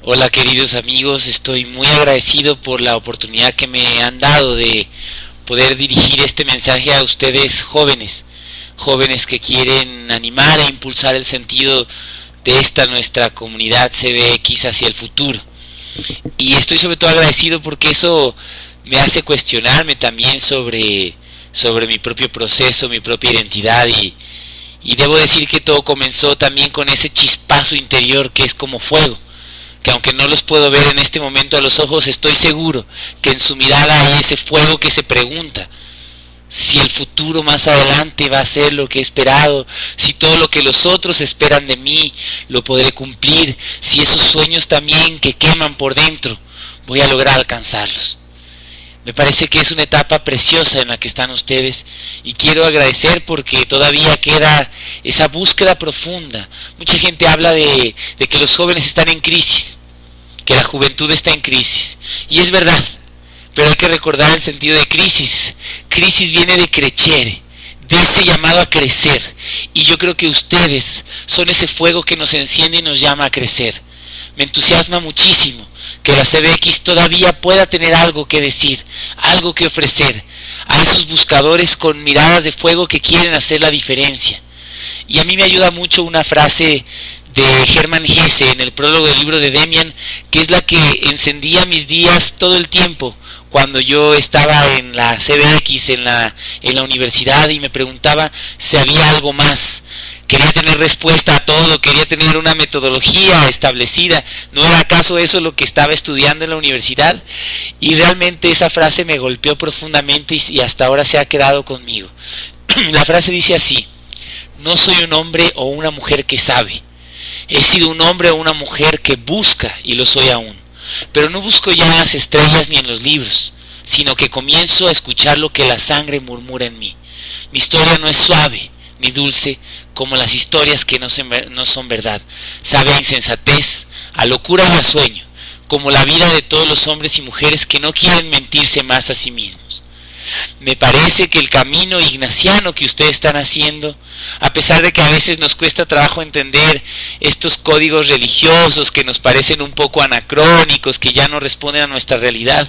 Hola queridos amigos, estoy muy agradecido por la oportunidad que me han dado de poder dirigir este mensaje a ustedes jóvenes, jóvenes que quieren animar e impulsar el sentido de esta nuestra comunidad CBX hacia el futuro. Y estoy sobre todo agradecido porque eso me hace cuestionarme también sobre mi propio proceso, mi propia identidad y debo decir que todo comenzó también con ese chispazo interior que es como fuego, que aunque no los puedo ver en este momento a los ojos, estoy seguro que en su mirada hay ese fuego que se pregunta si el futuro más adelante va a ser lo que he esperado, si todo lo que los otros esperan de mí lo podré cumplir, si esos sueños también que queman por dentro voy a lograr alcanzarlos. Me parece que es una etapa preciosa en la que están ustedes y quiero agradecer porque todavía queda esa búsqueda profunda. Mucha gente habla de que los jóvenes están en crisis, que la juventud está en crisis, y es verdad, pero hay que recordar el sentido de crisis. Crisis viene de crecere, de ese llamado a crecer, y yo creo que ustedes son ese fuego que nos enciende y nos llama a crecer. Me entusiasma muchísimo que la CBX todavía pueda tener algo que decir, algo que ofrecer a esos buscadores con miradas de fuego que quieren hacer la diferencia. Y a mí me ayuda mucho una frase de Hermann Hesse en el prólogo del libro de Demian, que es la que encendía mis días todo el tiempo cuando yo estaba en la CBX, en la universidad, y me preguntaba si había algo más. Quería tener respuesta a todo, quería tener una metodología establecida. ¿No era acaso eso lo que estaba estudiando en la universidad? Y realmente esa frase me golpeó profundamente y hasta ahora se ha quedado conmigo. La frase dice así: no soy un hombre o una mujer que sabe. He sido un hombre o una mujer que busca, y lo soy aún. Pero no busco ya en las estrellas ni en los libros, sino que comienzo a escuchar lo que la sangre murmura en mí. Mi historia no es suave ni dulce como las historias que no son verdad. Sabe a insensatez, a locura y a sueño, como la vida de todos los hombres y mujeres que no quieren mentirse más a sí mismos. Me parece que el camino ignaciano que ustedes están haciendo, a pesar de que a veces nos cuesta trabajo entender estos códigos religiosos que nos parecen un poco anacrónicos, que ya no responden a nuestra realidad,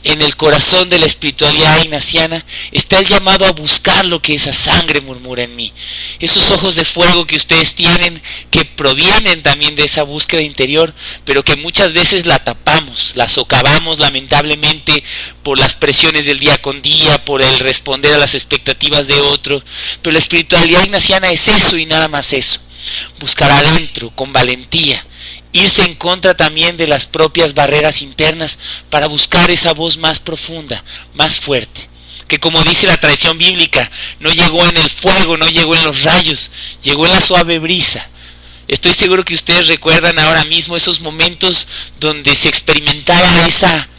en el corazón de la espiritualidad ignaciana está el llamado a buscar lo que esa sangre murmura en mí. Esos ojos de fuego que ustedes tienen, que provienen también de esa búsqueda interior, pero que muchas veces la tapamos, la socavamos lamentablemente por las presiones del día con día, por el responder a las expectativas de otro. Pero la espiritualidad ignaciana es eso y nada más eso: buscar adentro con valentía, irse en contra también de las propias barreras internas para buscar esa voz más profunda, más fuerte, que, como dice la tradición bíblica, no llegó en el fuego, no llegó en los rayos, llegó en la suave brisa. Estoy seguro que ustedes recuerdan ahora mismo esos momentos donde se experimentaba esa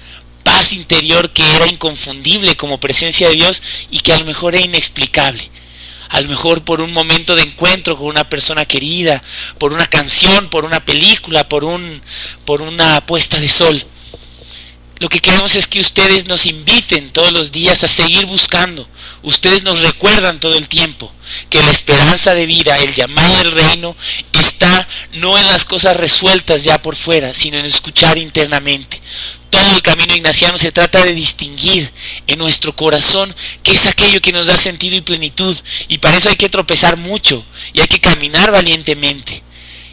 paz interior que era inconfundible como presencia de Dios y que a lo mejor era inexplicable. A lo mejor por un momento de encuentro con una persona querida, por una canción, por una película, por una puesta de sol. Lo que queremos es que ustedes nos inviten todos los días a seguir buscando. Ustedes nos recuerdan todo el tiempo que la esperanza de vida, el llamado del reino, está no en las cosas resueltas ya por fuera, sino en escuchar internamente. Todo el camino ignaciano se trata de distinguir en nuestro corazón qué es aquello que nos da sentido y plenitud, y para eso hay que tropezar mucho y hay que caminar valientemente,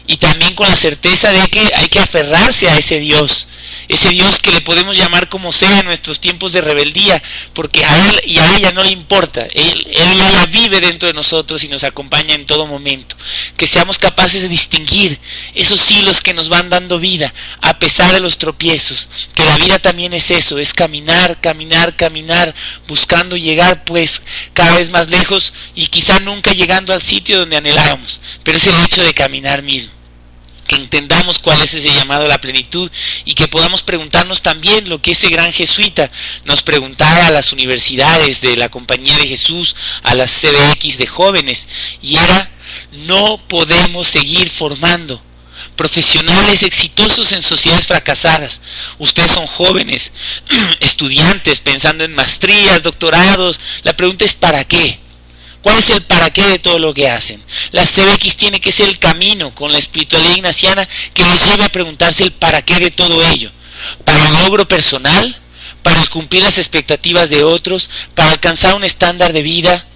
y también con la certeza de que hay que aferrarse a ese Dios que le podemos llamar como sea en nuestros tiempos de rebeldía, porque a Él y a ella no le importa. Él y ella vive dentro de nosotros y nos acompaña en todo momento. Que seamos capaces de distinguir esos hilos que nos van dando vida a pesar de los tropiezos, que la vida también es eso, es caminar, caminar, caminar, buscando llegar pues cada vez más lejos y quizá nunca llegando al sitio donde anhelábamos, pero es el hecho de caminar mismo. Que entendamos cuál es ese llamado a la plenitud y que podamos preguntarnos también lo que ese gran jesuita nos preguntaba a las universidades de la Compañía de Jesús, a las CBX de jóvenes, y era: no podemos seguir formando profesionales exitosos en sociedades fracasadas. Ustedes son jóvenes, estudiantes pensando en maestrías, doctorados. La pregunta es: ¿para qué? ¿Cuál es el para qué de todo lo que hacen? La CBX tiene que ser el camino con la espiritualidad ignaciana que les lleve a preguntarse el para qué de todo ello. Para el logro personal, para el cumplir las expectativas de otros, para alcanzar un estándar de vida.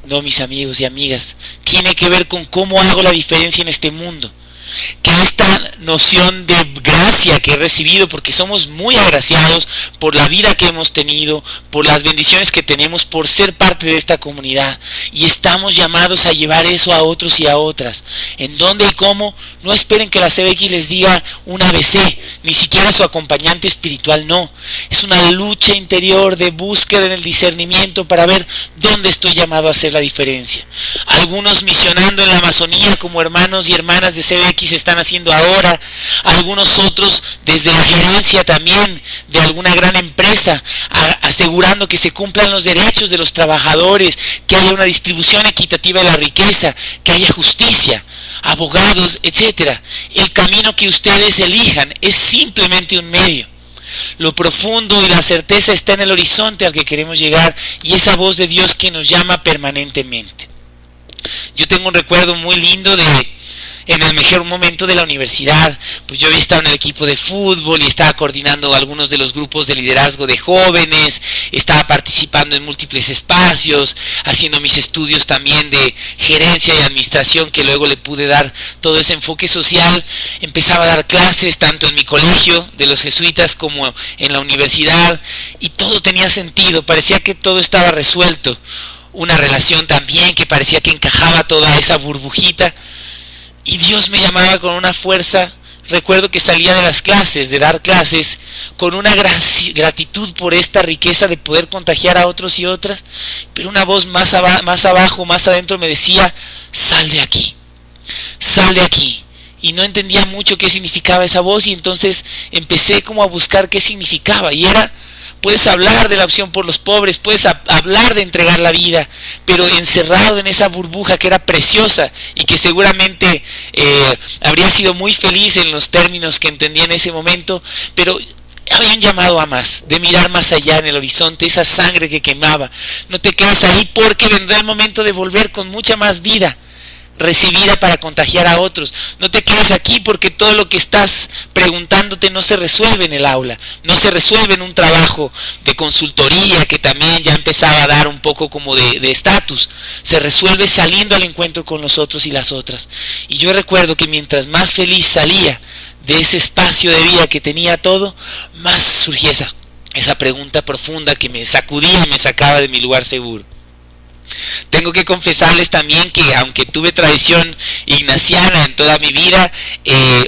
No, mis amigos y amigas, tiene que ver con cómo hago la diferencia en este mundo. Que esta noción de gracia que he recibido, porque somos muy agraciados por la vida que hemos tenido, por las bendiciones que tenemos, por ser parte de esta comunidad, y estamos llamados a llevar eso a otros y a otras. ¿En dónde y cómo? No esperen que la CBX les diga un ABC, ni siquiera su acompañante espiritual, no. Es una lucha interior de búsqueda en el discernimiento para ver dónde estoy llamado a hacer la diferencia. Algunos misionando en la Amazonía como hermanos y hermanas de CBX se están haciendo ahora, algunos otros desde la gerencia también de alguna gran empresa, asegurando que se cumplan los derechos de los trabajadores, que haya una distribución equitativa de la riqueza, que haya justicia, abogados, etcétera. El camino que ustedes elijan es simplemente un medio. Lo profundo y la certeza está en el horizonte al que queremos llegar, y esa voz de Dios que nos llama permanentemente. Yo tengo un recuerdo muy lindo en el mejor momento de la universidad. Pues yo había estado en el equipo de fútbol y estaba coordinando algunos de los grupos de liderazgo de jóvenes, estaba participando en múltiples espacios, haciendo mis estudios también de gerencia y administración, que luego le pude dar todo ese enfoque social. Empezaba a dar clases tanto en mi colegio de los jesuitas como en la universidad, y todo tenía sentido, parecía que todo estaba resuelto. Una relación también que parecía que encajaba toda esa burbujita. Y Dios me llamaba con una fuerza. Recuerdo que salía de las clases, de dar clases, con una gratitud por esta riqueza de poder contagiar a otros y otras. Pero una voz más abajo, más adentro me decía: sal de aquí, sal de aquí. Y no entendía mucho qué significaba esa voz, y entonces empecé como a buscar qué significaba. Y era: puedes hablar de la opción por los pobres, puedes hablar de entregar la vida, pero encerrado en esa burbuja que era preciosa y que seguramente habría sido muy feliz en los términos que entendía en ese momento, pero había un llamado a más, de mirar más allá en el horizonte, esa sangre que quemaba. No te quedes ahí, porque vendrá el momento de volver con mucha más vida recibida para contagiar a otros. No te quedes aquí, porque todo lo que estás preguntándote no se resuelve en el aula, no se resuelve en un trabajo de consultoría que también ya empezaba a dar un poco como de estatus. Se resuelve saliendo al encuentro con los otros y las otras. Y yo recuerdo que mientras más feliz salía de ese espacio de vida que tenía todo, más surgía esa pregunta profunda que me sacudía y me sacaba de mi lugar seguro. Tengo que confesarles también que, aunque tuve tradición ignaciana en toda mi vida,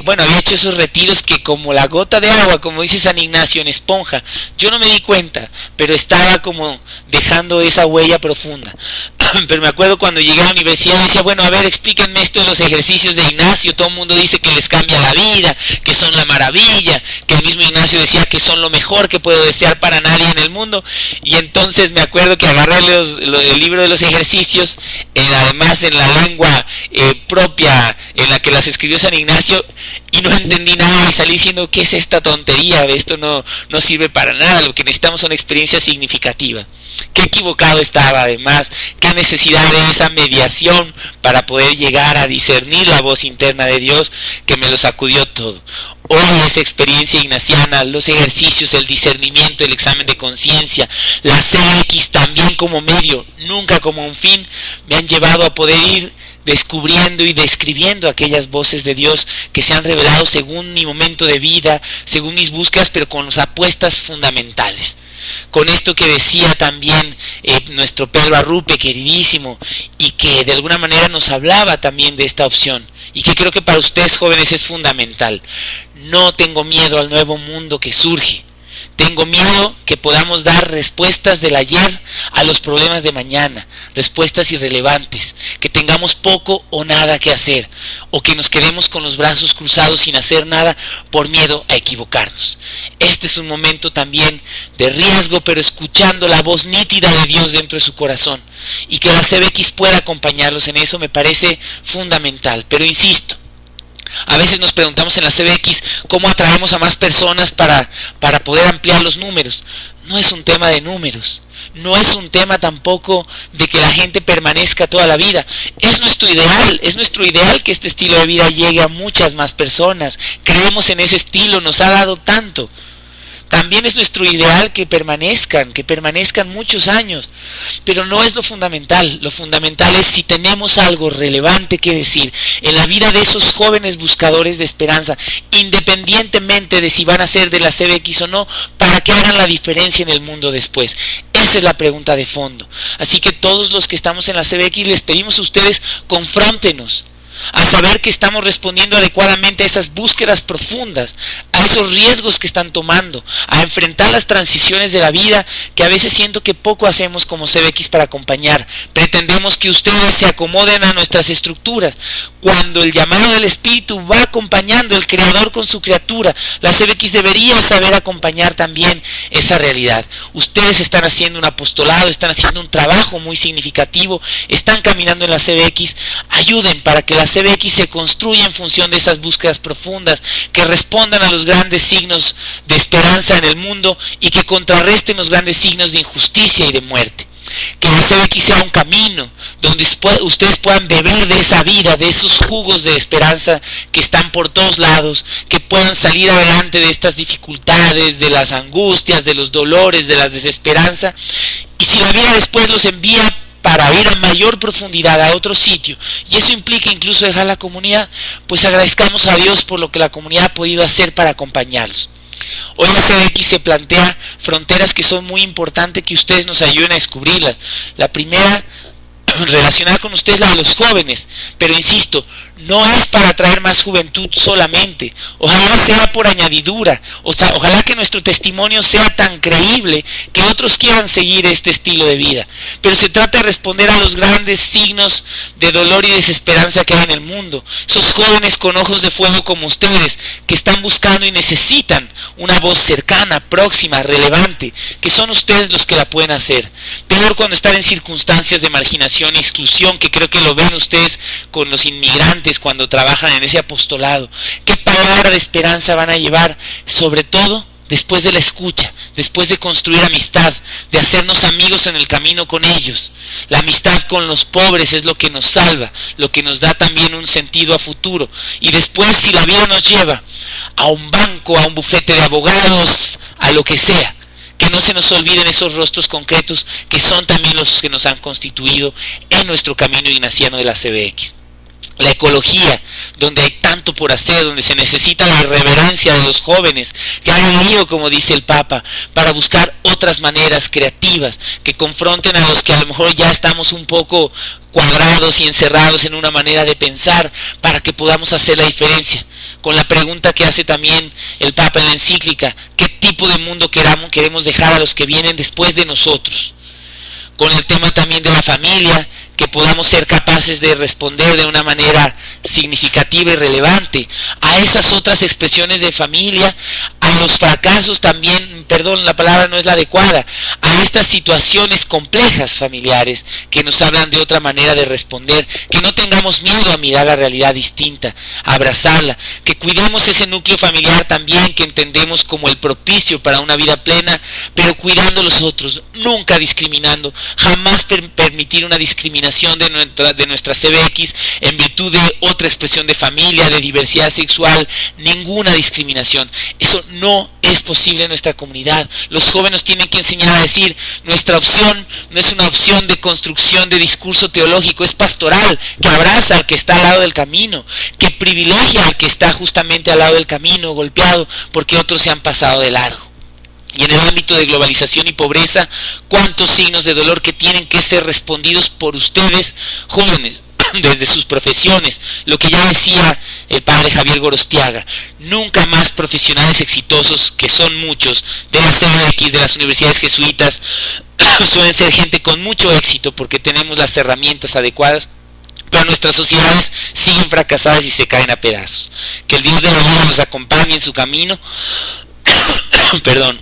había hecho esos retiros que, como la gota de agua, como dice San Ignacio, en esponja, yo no me di cuenta, pero estaba como dejando esa huella profunda. Pero me acuerdo cuando llegué a la universidad, decía: bueno, a ver, explíquenme esto de los ejercicios de Ignacio. Todo el mundo dice que les cambia la vida, que son la maravilla, que el mismo Ignacio decía que son lo mejor que puedo desear para nadie en el mundo. Y entonces me acuerdo que agarré el libro de los ejercicios, además en la lengua propia en la que las escribió San Ignacio, y no entendí nada, y salí diciendo: ¿qué es esta tontería? Esto no sirve para nada, lo que necesitamos son experiencias significativas. Qué equivocado estaba, además, qué necesidad de esa mediación para poder llegar a discernir la voz interna de Dios, que me lo sacudió todo. Hoy esa experiencia ignaciana, los ejercicios, el discernimiento, el examen de conciencia, la CX también como medio, nunca como un fin, me han llevado a poder ir descubriendo y describiendo aquellas voces de Dios que se han revelado según mi momento de vida, según mis búsquedas, pero con las apuestas fundamentales. Con esto que decía también nuestro Pedro Arrupe, queridísimo, y que de alguna manera nos hablaba también de esta opción, y que creo que para ustedes jóvenes es fundamental. No tengo miedo al nuevo mundo que surge. Tengo miedo que podamos dar respuestas del ayer a los problemas de mañana, respuestas irrelevantes, que tengamos poco o nada que hacer, o que nos quedemos con los brazos cruzados sin hacer nada por miedo a equivocarnos. Este es un momento también de riesgo, pero escuchando la voz nítida de Dios dentro de su corazón, y que la CBX pueda acompañarlos en eso me parece fundamental. Pero insisto, a veces nos preguntamos en la CBX cómo atraemos a más personas para poder ampliar los números. no es un tema de números, no es un tema tampoco de que la gente permanezca toda la vida. Es nuestro ideal que este estilo de vida llegue a muchas más personas. Creemos en ese estilo, nos ha dado tanto. También es nuestro ideal que permanezcan muchos años, pero no es lo fundamental. Lo fundamental es si tenemos algo relevante que decir en la vida de esos jóvenes buscadores de esperanza, independientemente de si van a ser de la CBX o no, para que hagan la diferencia en el mundo después. Esa es la pregunta de fondo. Así que todos los que estamos en la CBX les pedimos a ustedes, confróntenos a saber que estamos respondiendo adecuadamente a esas búsquedas profundas, a esos riesgos que están tomando, a enfrentar las transiciones de la vida que a veces siento que poco hacemos como CBX para acompañar. Pretendemos que ustedes se acomoden a nuestras estructuras, cuando el llamado del Espíritu va acompañando el Creador con su criatura. La CBX debería saber acompañar también esa realidad. Ustedes están haciendo un apostolado, están haciendo un trabajo muy significativo, están caminando en la CBX. Ayuden para que la CBX se construya en función de esas búsquedas profundas, que respondan a los grandes signos de esperanza en el mundo y que contrarresten los grandes signos de injusticia y de muerte. Que la CBX sea un camino donde ustedes puedan beber de esa vida, de esos jugos de esperanza que están por todos lados, que puedan salir adelante de estas dificultades, de las angustias, de los dolores, de la desesperanza. Y si la vida después los envía para ir a mayor profundidad a otro sitio, y eso implica incluso dejar la comunidad, pues agradezcamos a Dios por lo que la comunidad ha podido hacer para acompañarlos. Hoy la CBX se plantea fronteras que son muy importantes que ustedes nos ayuden a descubrirlas. La primera, relacionada con ustedes, la de los jóvenes, pero insisto, no es para atraer más juventud solamente. Ojalá sea por añadidura, ojalá que nuestro testimonio sea tan creíble que otros quieran seguir este estilo de vida, pero se trata de responder a los grandes signos de dolor y desesperanza que hay en el mundo. Esos jóvenes con ojos de fuego como ustedes, que están buscando y necesitan una voz cercana, próxima, relevante, que son ustedes los que la pueden hacer. Peor cuando están en circunstancias de marginación y exclusión, que creo que lo ven ustedes con los inmigrantes cuando trabajan en ese apostolado. ¿Qué palabra de esperanza van a llevar? Sobre todo después de la escucha, después de construir amistad, de hacernos amigos en el camino con ellos. La amistad con los pobres es lo que nos salva, lo que nos da también un sentido a futuro. Y después, si la vida nos lleva a un banco, a un bufete de abogados, a lo que sea, que no se nos olviden esos rostros concretos que son también los que nos han constituido en nuestro camino ignaciano de la CBX. La ecología, donde hay tanto por hacer, donde se necesita la irreverencia de los jóvenes que han venido, como dice el Papa, para buscar otras maneras creativas que confronten a los que a lo mejor ya estamos un poco cuadrados y encerrados en una manera de pensar, para que podamos hacer la diferencia. Con la pregunta que hace también el Papa en la encíclica: ¿qué tipo de mundo queremos dejar a los que vienen después de nosotros? Con el tema también de la familia, que podamos ser capaces de responder de una manera significativa y relevante a esas otras expresiones de familia, a los fracasos también, perdón, la palabra no es la adecuada, a estas situaciones complejas familiares que nos hablan de otra manera de responder, que no tengamos miedo a mirar la realidad distinta, a abrazarla, que cuidemos ese núcleo familiar también que entendemos como el propicio para una vida plena, pero cuidando a los otros, nunca discriminando, jamás permitir una discriminación de nuestra CBX en virtud de otra expresión de familia, de diversidad sexual, ninguna discriminación. Eso no es posible en nuestra comunidad. Los jóvenes tienen que enseñar a decir: nuestra opción no es una opción de construcción de discurso teológico, es pastoral, que abraza al que está al lado del camino, que privilegia al que está justamente al lado del camino, golpeado porque otros se han pasado de largo. Y en el ámbito de globalización y pobreza, cuántos signos de dolor que tienen que ser respondidos por ustedes, jóvenes, desde sus profesiones. Lo que ya decía el padre Javier Gorostiaga: nunca más profesionales exitosos, que son muchos, de la CBX, de las universidades jesuitas, suelen ser gente con mucho éxito porque tenemos las herramientas adecuadas, pero nuestras sociedades siguen fracasadas y se caen a pedazos. Que el Dios de la vida nos acompañe en su camino. Perdón.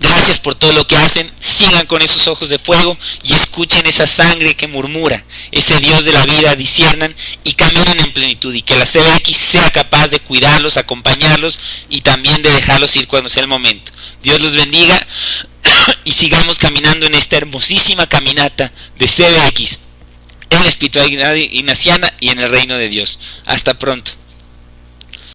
Gracias por todo lo que hacen, sigan con esos ojos de fuego y escuchen esa sangre que murmura, ese Dios de la vida, disciernan y caminen en plenitud, y que la CBX sea capaz de cuidarlos, acompañarlos y también de dejarlos ir cuando sea el momento. Dios los bendiga y sigamos caminando en esta hermosísima caminata de CBX, en la espiritualidad ignaciana y en el reino de Dios. Hasta pronto.